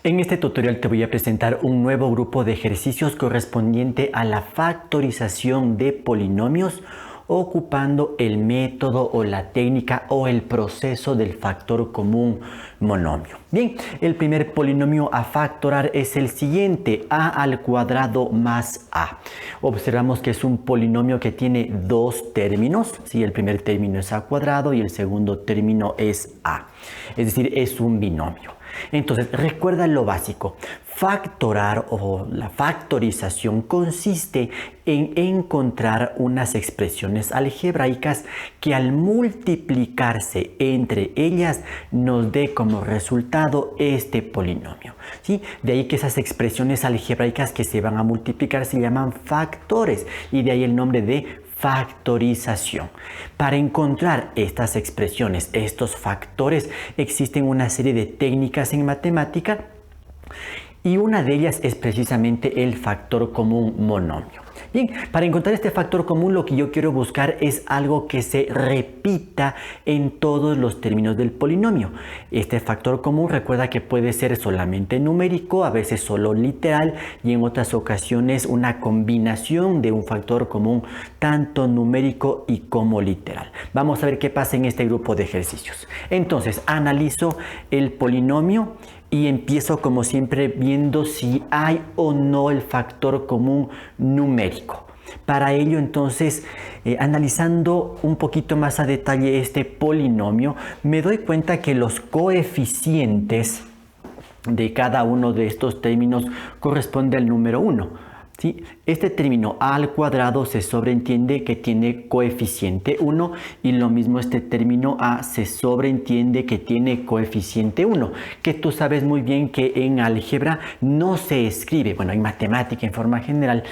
En este tutorial te voy a presentar un nuevo grupo de ejercicios correspondiente a la factorización de polinomios ocupando el método o la técnica o el proceso del factor común monomio. Bien, el primer polinomio a factorar es el siguiente, a al cuadrado más a. Observamos que es un polinomio que tiene dos términos, ¿sí? El primer término es a cuadrado y el segundo término es a. Es decir, es un binomio. Entonces, recuerda lo básico. Factorar o la factorización consiste en encontrar unas expresiones algebraicas que al multiplicarse entre ellas nos dé como resultado este polinomio, ¿sí? De ahí que esas expresiones algebraicas que se van a multiplicar se llaman factores y de ahí el nombre de factorización. Para encontrar estas expresiones, estos factores, existen una serie de técnicas en matemática y una de ellas es precisamente el factor común monomio. Bien, para encontrar este factor común lo que yo quiero buscar es algo que se repita en todos los términos del polinomio. Este factor común recuerda que puede ser solamente numérico, a veces solo literal y en otras ocasiones una combinación de un factor común tanto numérico y como literal. Vamos a ver qué pasa en este grupo de ejercicios. Entonces, analizo el polinomio y empiezo como siempre viendo si hay o no el factor común numérico. Para ello entonces, analizando un poquito más a detalle este polinomio, me doy cuenta que los coeficientes de cada uno de estos términos corresponde al número 1. ¿Sí? Este término a al cuadrado se sobreentiende que tiene coeficiente 1 y lo mismo este término a se sobreentiende que tiene coeficiente 1, que tú sabes muy bien que en álgebra no se escribe, bueno, en matemática en forma general,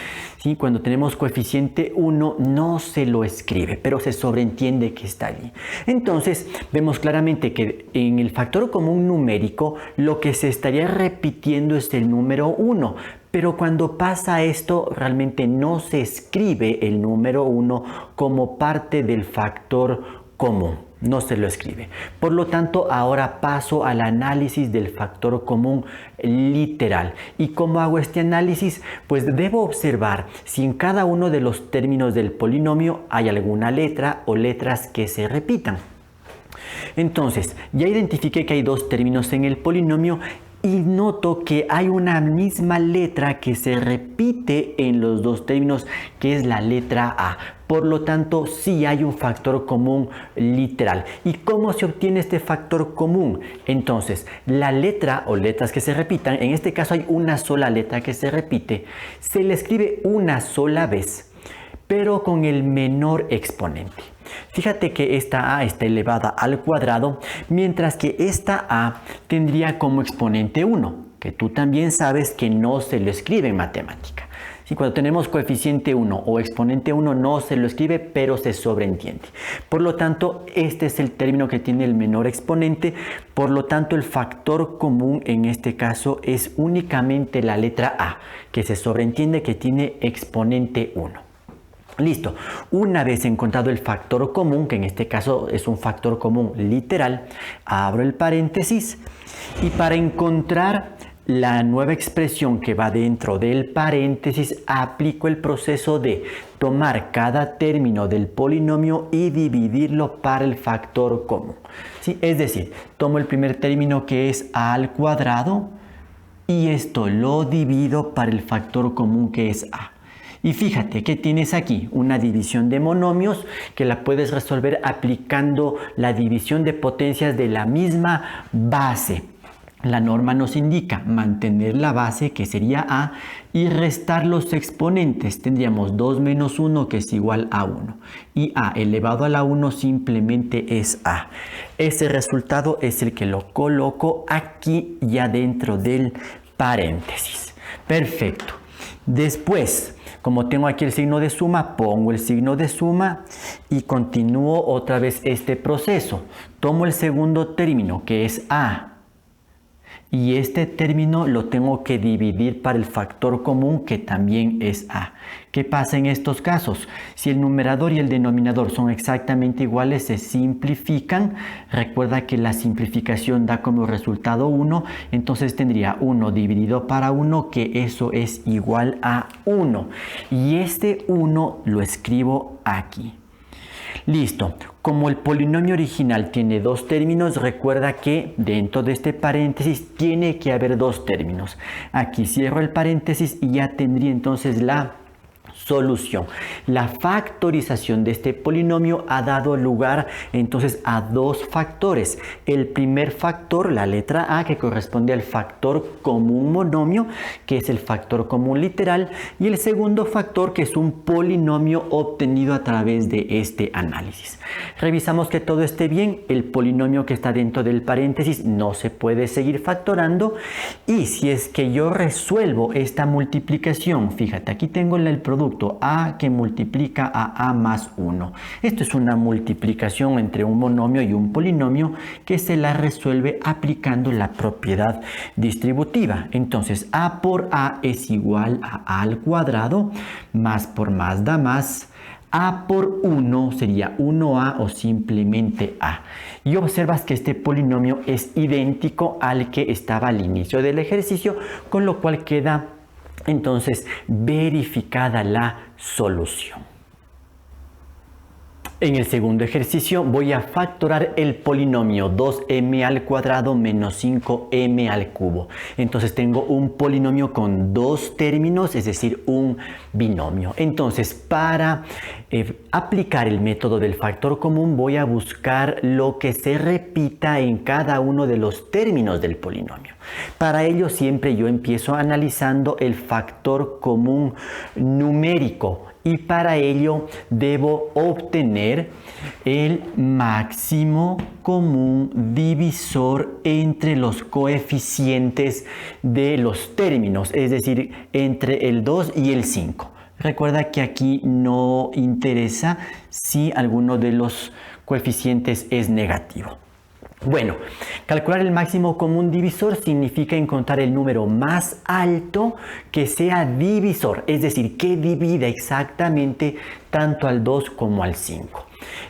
¿sí? Cuando tenemos coeficiente 1 no se lo escribe, pero se sobreentiende que está allí. Entonces vemos claramente que en el factor común numérico lo que se estaría repitiendo es el número 1. Pero cuando pasa esto, realmente no se escribe el número 1 como parte del factor común. No se lo escribe. Por lo tanto, ahora paso al análisis del factor común literal. ¿Y cómo hago este análisis? Pues debo observar si en cada uno de los términos del polinomio hay alguna letra o letras que se repitan. Entonces, ya identifiqué que hay dos términos en el polinomio y noto que hay una misma letra que se repite en los dos términos, que es la letra A. Por lo tanto, sí hay un factor común literal. ¿Y cómo se obtiene este factor común? Entonces, la letra o letras que se repitan, en este caso hay una sola letra que se repite, se le escribe una sola vez, pero con el menor exponente. Fíjate que esta a está elevada al cuadrado, mientras que esta a tendría como exponente 1, que tú también sabes que no se lo escribe en matemática. Si cuando tenemos coeficiente 1 o exponente 1 no se lo escribe, pero se sobreentiende. Por lo tanto, este es el término que tiene el menor exponente. Por lo tanto, el factor común en este caso es únicamente la letra A, que se sobreentiende que tiene exponente 1. Listo, una vez encontrado el factor común, que en este caso es un factor común literal, abro el paréntesis y para encontrar la nueva expresión que va dentro del paréntesis aplico el proceso de tomar cada término del polinomio y dividirlo para el factor común. ¿Sí? Es decir, tomo el primer término que es a al cuadrado y esto lo divido para el factor común que es a. Y fíjate que tienes aquí una división de monomios que la puedes resolver aplicando la división de potencias de la misma base. La norma nos indica mantener la base, que sería a, y restar los exponentes. Tendríamos 2 menos 1, que es igual a 1. Y a elevado a la 1 simplemente es a. Ese resultado es el que lo coloco aquí ya dentro del paréntesis. Perfecto. Después, como tengo aquí el signo de suma, pongo el signo de suma y continúo otra vez este proceso. Tomo el segundo término, que es a, Y este término lo tengo que dividir para el factor común, que también es a. ¿Qué pasa en estos casos? Si el numerador y el denominador son exactamente iguales, se simplifican. Recuerda que la simplificación da como resultado 1, entonces tendría 1 dividido para 1, que eso es igual a 1. Y este 1 lo escribo aquí. Listo. Como el polinomio original tiene dos términos, recuerda que dentro de este paréntesis tiene que haber dos términos. Aquí cierro el paréntesis y ya tendría entonces la solución. La factorización de este polinomio ha dado lugar entonces a dos factores. El primer factor, la letra A, que corresponde al factor común monomio, que es el factor común literal, y el segundo factor, que es un polinomio obtenido a través de este análisis. Revisamos que todo esté bien. El polinomio que está dentro del paréntesis no se puede seguir factorando, y si es que yo resuelvo esta multiplicación, fíjate, aquí tengo el producto A que multiplica a A más 1. Esto es una multiplicación entre un monomio y un polinomio que se la resuelve aplicando la propiedad distributiva. Entonces A por A es igual a A al cuadrado, más por más da más. A por 1 sería 1A o simplemente A. Y observas que este polinomio es idéntico al que estaba al inicio del ejercicio, con lo cual queda entonces verificada la solución. En el segundo ejercicio voy a factorar el polinomio 2m al cuadrado menos 5m al cubo. Entonces tengo un polinomio con dos términos, es decir, un binomio. Entonces, para aplicar el método del factor común, voy a buscar lo que se repita en cada uno de los términos del polinomio. Para ello, siempre yo empiezo analizando el factor común numérico. Y para ello debo obtener el máximo común divisor entre los coeficientes de los términos, es decir, entre el 2 y el 5. Recuerda que aquí no interesa si alguno de los coeficientes es negativo. Bueno, calcular el máximo común divisor significa encontrar el número más alto que sea divisor, es decir, que divida exactamente tanto al 2 como al 5.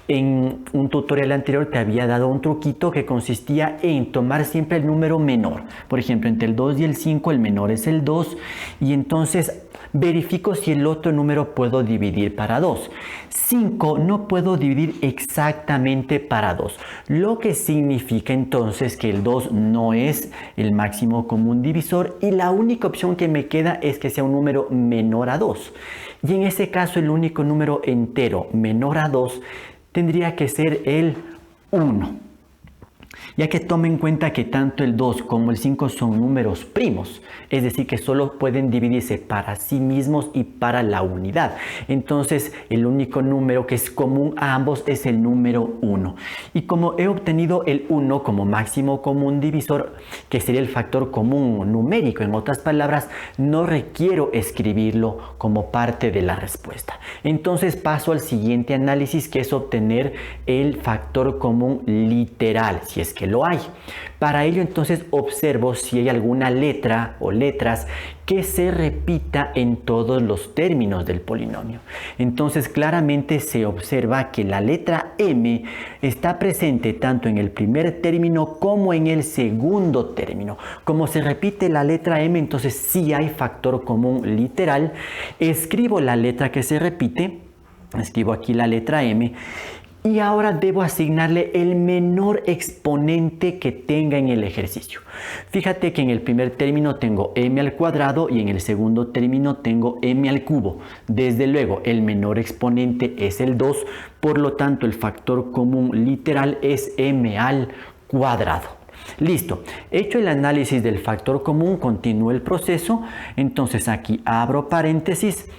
En un tutorial anterior te había dado un truquito que consistía en tomar siempre el número menor. Por ejemplo, entre el 2 y el 5 el menor es el 2 y entonces verifico si el otro número puedo dividir para 2. 5 no puedo dividir exactamente para 2, lo que significa entonces que el 2 no es el máximo común divisor y la única opción que me queda es que sea un número menor a 2. Y en ese caso el único número entero menor a 2 tendría que ser el 1. Ya que tome en cuenta que tanto el 2 como el 5 son números primos, es decir, que solo pueden dividirse para sí mismos y para la unidad. Entonces, el único número que es común a ambos es el número 1. Y como he obtenido el 1 como máximo común divisor, que sería el factor común numérico, en otras palabras, no requiero escribirlo como parte de la respuesta. Entonces, paso al siguiente análisis, que es obtener el factor común literal, si es que lo hay. Para ello entonces observo si hay alguna letra o letras que se repita en todos los términos del polinomio. Entonces claramente se observa que la letra M está presente tanto en el primer término como en el segundo término. Como se repite la letra M, entonces sí hay factor común literal. Escribo la letra que se repite, escribo aquí la letra M. Y ahora debo asignarle el menor exponente que tenga en el ejercicio. Fíjate que en el primer término tengo m al cuadrado y en el segundo término tengo m al cubo. Desde luego, el menor exponente es el 2, por lo tanto el factor común literal es m al cuadrado. Listo, hecho el análisis del factor común, continúo el proceso. Entonces aquí abro paréntesis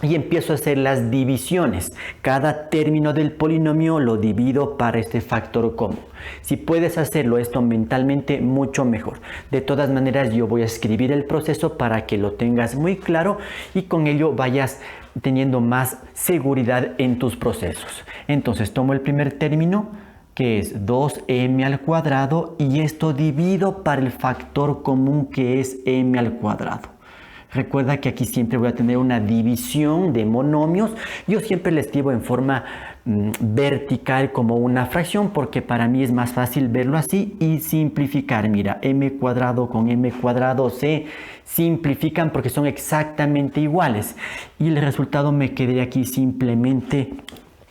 y empiezo a hacer las divisiones. Cada término del polinomio lo divido para este factor común. Si puedes hacerlo esto mentalmente, mucho mejor. De todas maneras, yo voy a escribir el proceso para que lo tengas muy claro y con ello vayas teniendo más seguridad en tus procesos. Entonces tomo el primer término, que es 2m al cuadrado, y esto divido para el factor común, que es m al cuadrado. Recuerda que aquí siempre voy a tener una división de monomios. Yo siempre le escribo en forma vertical como una fracción, porque para mí es más fácil verlo así y simplificar. Mira, m cuadrado con m cuadrado se simplifican porque son exactamente iguales, y el resultado me quedaría aquí simplemente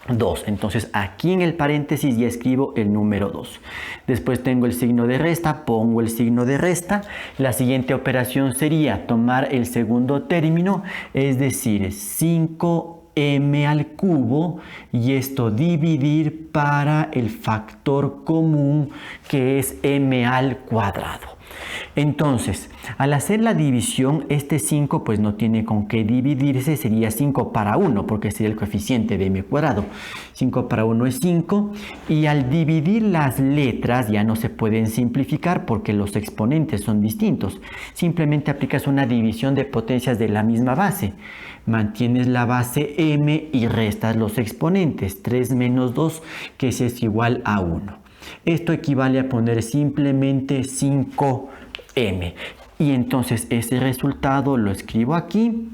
2. Entonces aquí en el paréntesis ya escribo el número 2. Después tengo el signo de resta, pongo el signo de resta. La siguiente operación sería tomar el segundo término, es decir, 5m al cubo, y esto dividir para el factor común, que es m al cuadrado. Entonces, al hacer la división, este 5 pues no tiene con qué dividirse, sería 5 para 1, porque sería el coeficiente de m cuadrado. 5 para 1 es 5, y al dividir las letras ya no se pueden simplificar porque los exponentes son distintos. Simplemente aplicas una división de potencias de la misma base. Mantienes la base m y restas los exponentes. 3 menos 2, que es igual a 1. Esto equivale a poner simplemente 5m. Y entonces ese resultado lo escribo aquí.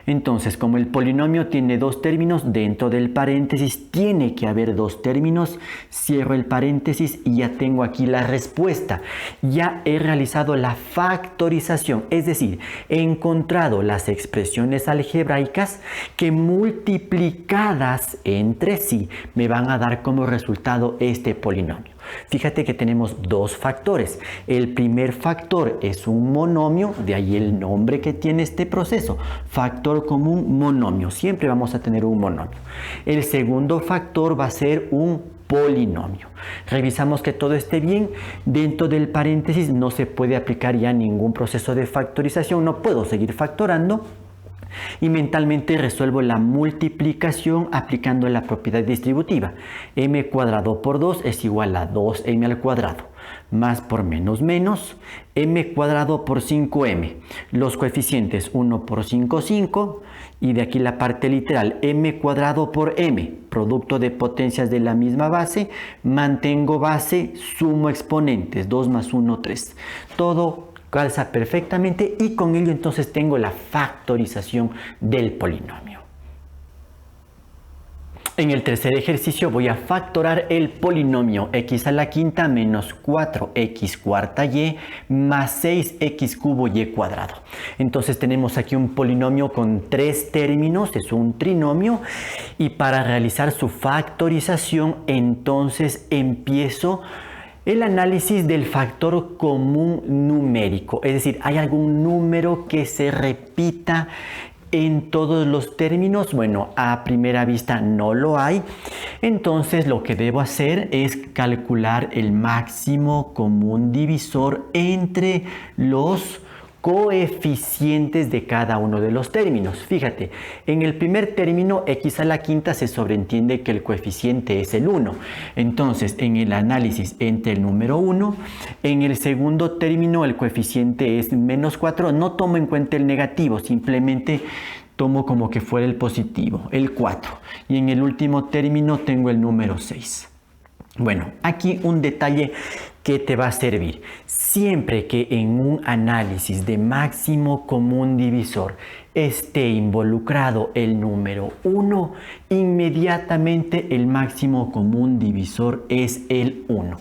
Entonces, como el polinomio tiene dos términos, dentro del paréntesis tiene que haber dos términos. Cierro el paréntesis y ya tengo aquí la respuesta. Ya he realizado la factorización, es decir, he encontrado las expresiones algebraicas que multiplicadas entre sí me van a dar como resultado este polinomio. Fíjate que tenemos dos factores. El primer factor es un monomio, de ahí el nombre que tiene este proceso. Factor común, monomio. Siempre vamos a tener un monomio. El segundo factor va a ser un polinomio. Revisamos que todo esté bien. Dentro del paréntesis no se puede aplicar ya ningún proceso de factorización. No puedo seguir factorando. Y mentalmente resuelvo la multiplicación aplicando la propiedad distributiva. M cuadrado por 2 es igual a 2m al cuadrado. Más por menos menos, m cuadrado por 5m. Los coeficientes 1 por 5, 5. Y de aquí la parte literal, m cuadrado por m. Producto de potencias de la misma base. Mantengo base, sumo exponentes. 2 más 1, 3. Todo calza perfectamente, y con ello entonces tengo la factorización del polinomio. En el tercer ejercicio voy a factorar el polinomio x a la quinta menos 4x cuarta y más 6x cubo y cuadrado. Entonces tenemos aquí un polinomio con tres términos, es un trinomio, y para realizar su factorización entonces empiezo el análisis del factor común numérico, es decir, ¿hay algún número que se repita en todos los términos? Bueno, a primera vista no lo hay. Entonces lo que debo hacer es calcular el máximo común divisor entre los coeficientes de cada uno de los términos. Fíjate, en el primer término x a la quinta se sobreentiende que el coeficiente es el 1. Entonces, en el análisis entre el número 1, en el segundo término el coeficiente es menos 4. No tomo en cuenta el negativo, simplemente tomo como que fuera el positivo, el 4. Y en el último término tengo el número 6. Bueno, aquí un detalle que te va a servir. Siempre que en un análisis de máximo común divisor esté involucrado el número 1, inmediatamente el máximo común divisor es el 1.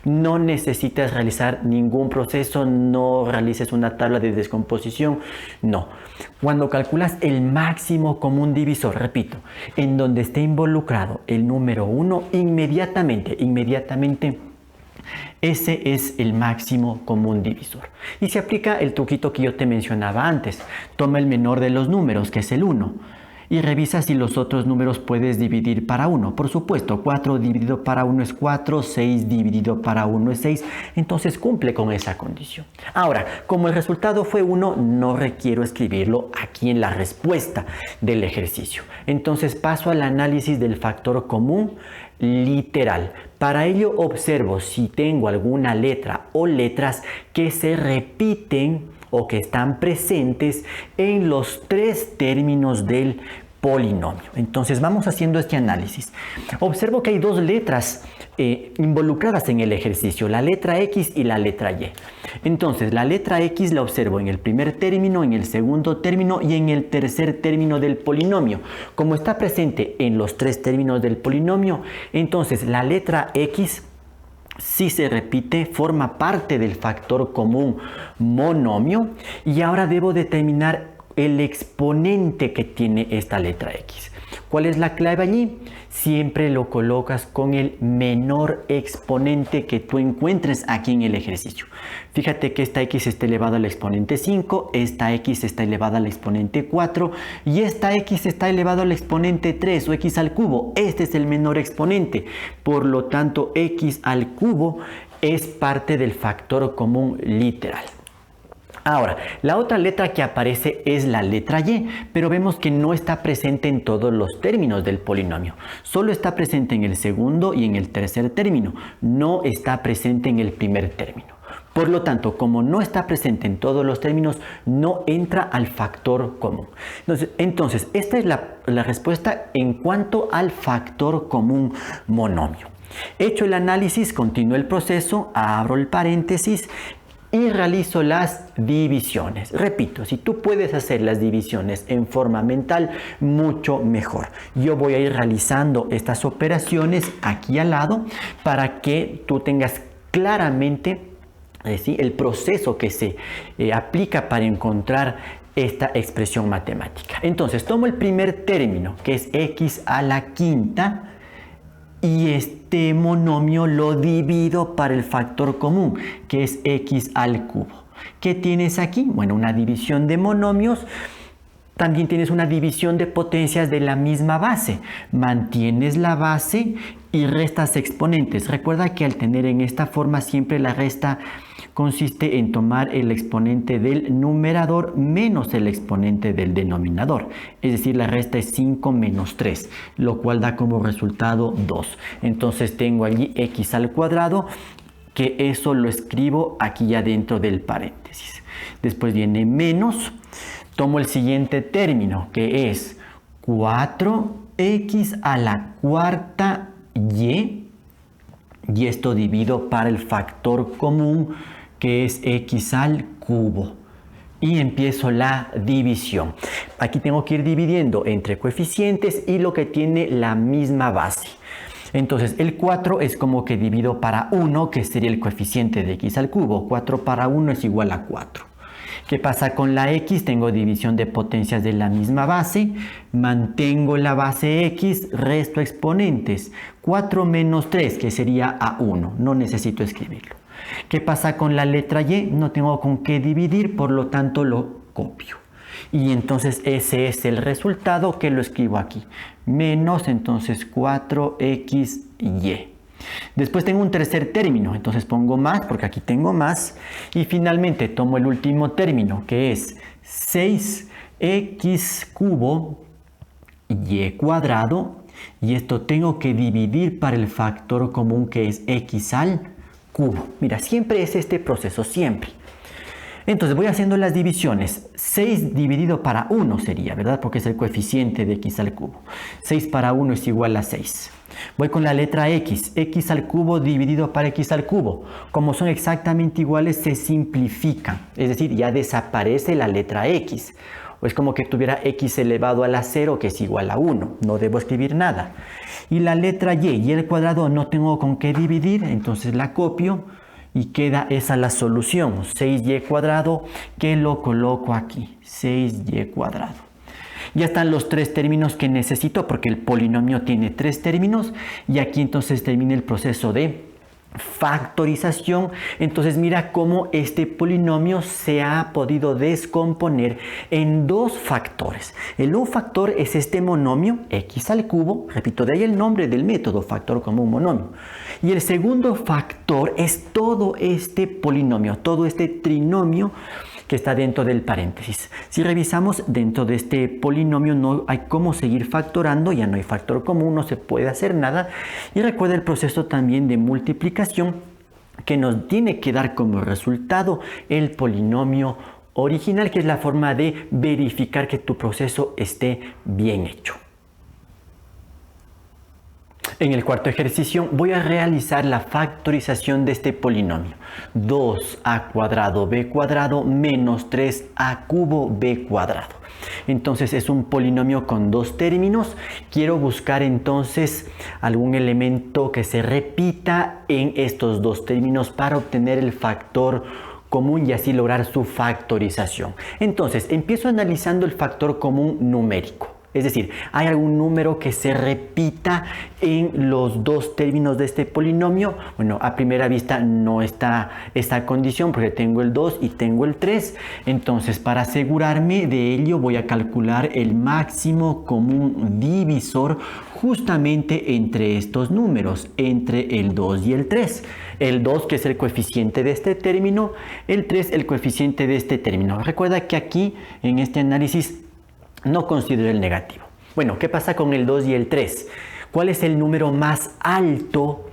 No necesitas realizar ningún proceso, no realices una tabla de descomposición, no. Cuando calculas el máximo común divisor, repito, en donde esté involucrado el número 1, inmediatamente, ese es el máximo común divisor. Y se aplica el truquito que yo te mencionaba antes. Toma el menor de los números, que es el 1, y revisa si los otros números puedes dividir para 1. Por supuesto, 4 dividido para 1 es 4, 6 dividido para 1 es 6, entonces cumple con esa condición. Ahora, como el resultado fue 1, no requiero escribirlo aquí en la respuesta del ejercicio. Entonces paso al análisis del factor común literal. Para ello observo si tengo alguna letra o letras que se repiten o que están presentes en los tres términos del polinomio. Entonces vamos haciendo este análisis. Observo que hay dos letras involucradas en el ejercicio, la letra X y la letra Y. Entonces la letra X la observo en el primer término, en el segundo término y en el tercer término del polinomio. Como está presente en los tres términos del polinomio, entonces la letra X, si se repite, forma parte del factor común monomio, y ahora debo determinar el exponente que tiene esta letra X. ¿Cuál es la clave allí? Siempre lo colocas con el menor exponente que tú encuentres aquí en el ejercicio. Fíjate que esta X está elevada al exponente 5, esta X está elevada al exponente 4 y esta X está elevada al exponente 3 o X al cubo. Este es el menor exponente. Por lo tanto, X al cubo es parte del factor común literal. Ahora, la otra letra que aparece es la letra Y, pero vemos que no está presente en todos los términos del polinomio. Solo está presente en el segundo y en el tercer término. No está presente en el primer término. Por lo tanto, como no está presente en todos los términos, no entra al factor común. Entonces esta es la respuesta en cuanto al factor común monomio. Hecho el análisis, continúo el proceso, abro el paréntesis y realizo las divisiones. Repito, si tú puedes hacer las divisiones en forma mental, mucho mejor. Yo voy a ir realizando estas operaciones aquí al lado para que tú tengas claramente el proceso que se aplica para encontrar esta expresión matemática. Entonces, tomo el primer término, que es x a la quinta, y este monomio lo divido para el factor común, que es x al cubo. ¿Qué tienes aquí? Bueno, una división de monomios. También tienes una división de potencias de la misma base. Mantienes la base y restas exponentes. Recuerda que al tener en esta forma siempre la resta consiste en tomar el exponente del numerador menos el exponente del denominador. Es decir, la resta es 5 menos 3, lo cual da como resultado 2. Entonces tengo allí x al cuadrado, que eso lo escribo aquí ya dentro del paréntesis. Después viene menos. Tomo el siguiente término, que es 4x a la cuarta y esto divido para el factor común, que es x al cubo. Y empiezo la división. Aquí tengo que ir dividiendo entre coeficientes y lo que tiene la misma base. Entonces el 4 es como que divido para 1, que sería el coeficiente de x al cubo. 4 para 1 es igual a 4. ¿Qué pasa con la x? Tengo división de potencias de la misma base. Mantengo la base x, resto exponentes. 4 menos 3, que sería a 1. No necesito escribirlo. ¿Qué pasa con la letra y? No tengo con qué dividir, por lo tanto lo copio. Y entonces ese es el resultado, que lo escribo aquí. Menos entonces 4xy. Después tengo un tercer término, entonces pongo más porque aquí tengo más. Y finalmente tomo el último término, que es 6x cubo y cuadrado. Y esto tengo que dividir para el factor común, que es x al cubo. Mira, siempre es este proceso, siempre. Entonces voy haciendo las divisiones. 6 dividido para 1 sería, ¿verdad? Porque es el coeficiente de x al cubo. 6 para 1 es igual a 6. Voy con la letra x. X al cubo dividido para x al cubo. Como son exactamente iguales, se simplifican. Es decir, ya desaparece la letra x. O es como que tuviera x elevado a la 0, que es igual a 1. No debo escribir nada. Y la letra y el cuadrado no tengo con qué dividir, entonces la copio. Y queda esa la solución, 6y cuadrado, que lo coloco aquí, 6y cuadrado. Ya están los tres términos que necesito, porque el polinomio tiene tres términos. Y aquí entonces termina el proceso de factorización. Entonces mira cómo este polinomio se ha podido descomponer en dos factores. El un factor es este monomio, x al cubo, repito, de ahí el nombre del método, factor común monomio. Y el segundo factor es todo este polinomio, todo este trinomio que está dentro del paréntesis. Si revisamos dentro de este polinomio, no hay cómo seguir factorando, ya no hay factor común, no se puede hacer nada. Y recuerda el proceso también de multiplicación, que nos tiene que dar como resultado el polinomio original, que es la forma de verificar que tu proceso esté bien hecho. En el cuarto ejercicio voy a realizar la factorización de este polinomio. 2a cuadrado b cuadrado menos 3a cubo b cuadrado. Entonces es un polinomio con dos términos. Quiero buscar entonces algún elemento que se repita en estos dos términos para obtener el factor común y así lograr su factorización. Entonces empiezo analizando el factor común numérico. Es decir, ¿hay algún número que se repita en los dos términos de este polinomio? Bueno, a primera vista no está esta condición porque tengo el 2 y tengo el 3. Entonces, para asegurarme de ello, voy a calcular el máximo común divisor justamente entre estos números, entre el 2 y el 3. El 2, que es el coeficiente de este término, el 3, el coeficiente de este término. Recuerda que aquí, en este análisis, no considero el negativo. Bueno, ¿qué pasa con el 2 y el 3? ¿Cuál es el número más alto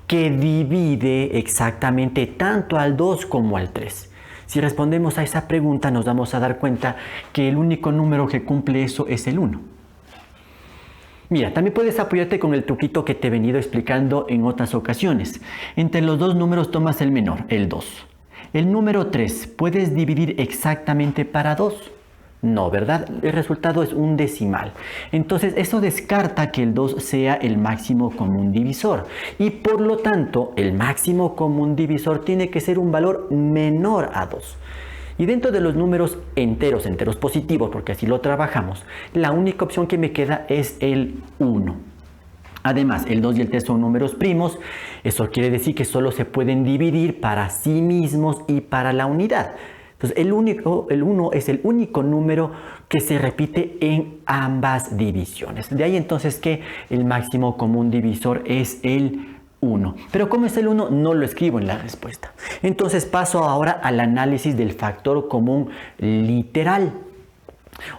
que divide exactamente tanto al 2 como al 3? Si respondemos a esa pregunta, nos vamos a dar cuenta que el único número que cumple eso es el 1. Mira, también puedes apoyarte con el truquito que te he venido explicando en otras ocasiones. Entre los dos números tomas el menor, el 2. El número 3, ¿puedes dividir exactamente para 2? No, ¿verdad? El resultado es un decimal. Entonces, eso descarta que el 2 sea el máximo común divisor. Y por lo tanto, el máximo común divisor tiene que ser un valor menor a 2. Y dentro de los números enteros positivos, porque así lo trabajamos, la única opción que me queda es el 1. Además, el 2 y el 3 son números primos. Eso quiere decir que solo se pueden dividir para sí mismos y para la unidad. Entonces, el 1 es el único número que se repite en ambas divisiones. De ahí entonces que el máximo común divisor es el 1. Pero ¿cómo es el 1? No lo escribo en la respuesta. Entonces paso ahora al análisis del factor común literal.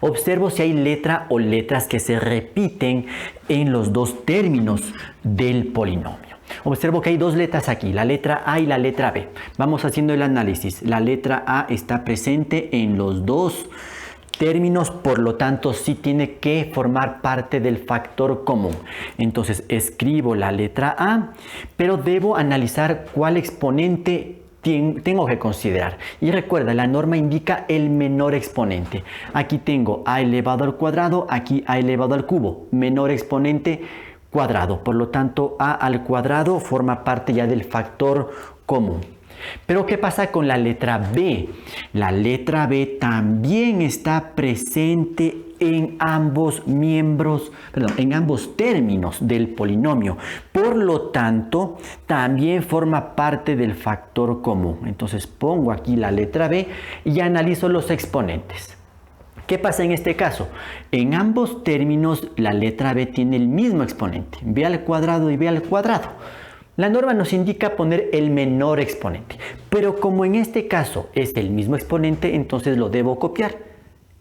Observo si hay letra o letras que se repiten en los dos términos del polinomio. Observo que hay dos letras aquí, la letra A y la letra B. Vamos haciendo el análisis. La letra A está presente en los dos términos, por lo tanto sí tiene que formar parte del factor común. Entonces escribo la letra A, pero debo analizar cuál exponente tengo que considerar. Y recuerda, la norma indica el menor exponente. Aquí tengo A elevado al cuadrado, aquí A elevado al cubo. Menor exponente cuadrado. Por lo tanto, A al cuadrado forma parte ya del factor común. Pero ¿qué pasa con la letra B? La letra B también está presente en ambos términos del polinomio. Por lo tanto, también forma parte del factor común. Entonces pongo aquí la letra B y analizo los exponentes. ¿Qué pasa en este caso? En ambos términos la letra B tiene el mismo exponente, b al cuadrado y b al cuadrado. La norma nos indica poner el menor exponente, pero como en este caso es el mismo exponente, entonces lo debo copiar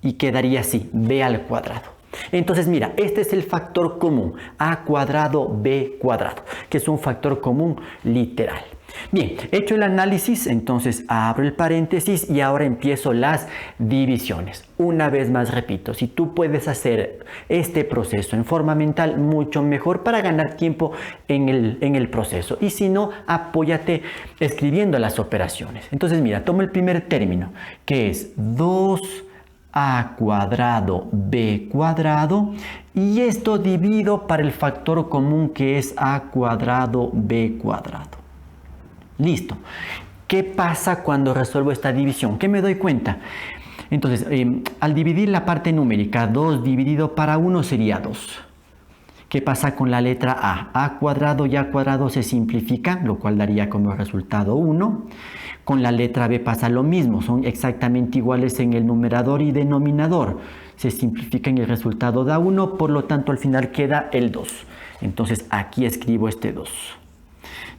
y quedaría así, b al cuadrado. Entonces mira, este es el factor común, a cuadrado b cuadrado, que es un factor común literal. Bien, hecho el análisis, entonces abro el paréntesis y ahora empiezo las divisiones. Una vez más repito, si tú puedes hacer este proceso en forma mental, mucho mejor para ganar tiempo en el proceso. Y si no, apóyate escribiendo las operaciones. Entonces mira, tomo el primer término, que es 2a cuadrado b cuadrado, y esto divido para el factor común que es a cuadrado b cuadrado. Listo. ¿Qué pasa cuando resuelvo esta división? ¿Qué me doy cuenta? Entonces, al dividir la parte numérica, 2 dividido para 1 sería 2. ¿Qué pasa con la letra A? A cuadrado y A cuadrado se simplifica, lo cual daría como resultado 1. Con la letra B pasa lo mismo, son exactamente iguales en el numerador y denominador. Se simplifican y el resultado da 1, por lo tanto al final queda el 2. Entonces aquí escribo este 2.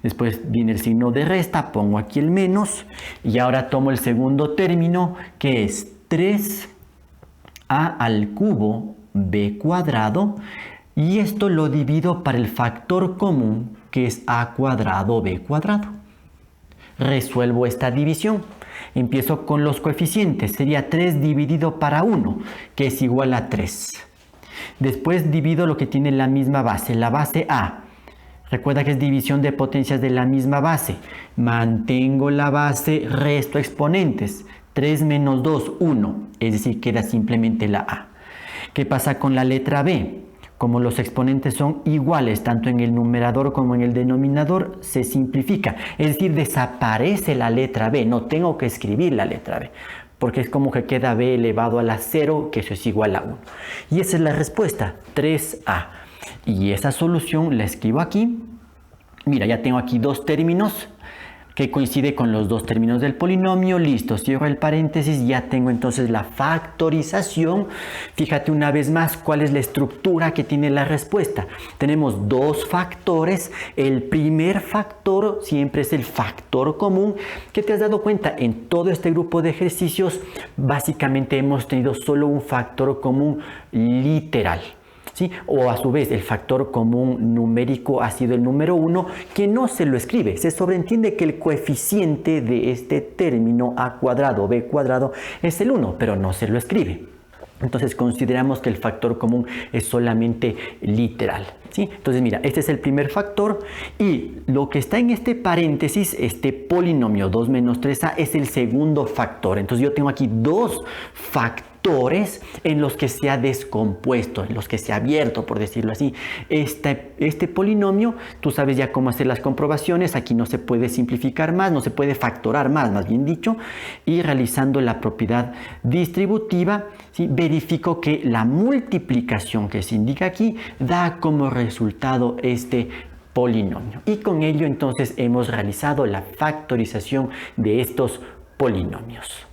Después viene el signo de resta, pongo aquí el menos y ahora tomo el segundo término que es 3a al cubo b cuadrado y esto lo divido para el factor común que es a cuadrado b cuadrado. Resuelvo esta división. Empiezo con los coeficientes. Sería 3 dividido para 1, que es igual a 3. Después divido lo que tiene la misma base, la base A. Recuerda que es división de potencias de la misma base. Mantengo la base, resto exponentes. 3 menos 2, 1. Es decir, queda simplemente la A. ¿Qué pasa con la letra B? Como los exponentes son iguales tanto en el numerador como en el denominador, se simplifica. Es decir, desaparece la letra B. No tengo que escribir la letra B, porque es como que queda B elevado a la 0, que eso es igual a 1. Y esa es la respuesta, 3A. Y esa solución la escribo aquí. Mira, ya tengo aquí dos términos que coincide con los dos términos del polinomio. Listo, cierro el paréntesis, ya tengo entonces la factorización. Fíjate una vez más cuál es la estructura que tiene la respuesta. Tenemos dos factores. El primer factor siempre es el factor común. ¿Qué te has dado cuenta? En todo este grupo de ejercicios básicamente hemos tenido solo un factor común literal, ¿sí? O a su vez el factor común numérico ha sido el número 1, que no se lo escribe. Se sobreentiende que el coeficiente de este término a cuadrado, b cuadrado, es el 1, pero no se lo escribe. Entonces consideramos que el factor común es solamente literal, ¿sí? Entonces mira, este es el primer factor y lo que está en este paréntesis, este polinomio 2 menos 3a, es el segundo factor. Entonces yo tengo aquí dos factores en los que se ha descompuesto, en los que se ha abierto, por decirlo así, este polinomio. Tú sabes ya cómo hacer las comprobaciones. Aquí no se puede simplificar más, no se puede factorar más bien dicho. Y realizando la propiedad distributiva, ¿sí?, verifico que la multiplicación que se indica aquí da como resultado este polinomio. Y con ello entonces hemos realizado la factorización de estos polinomios.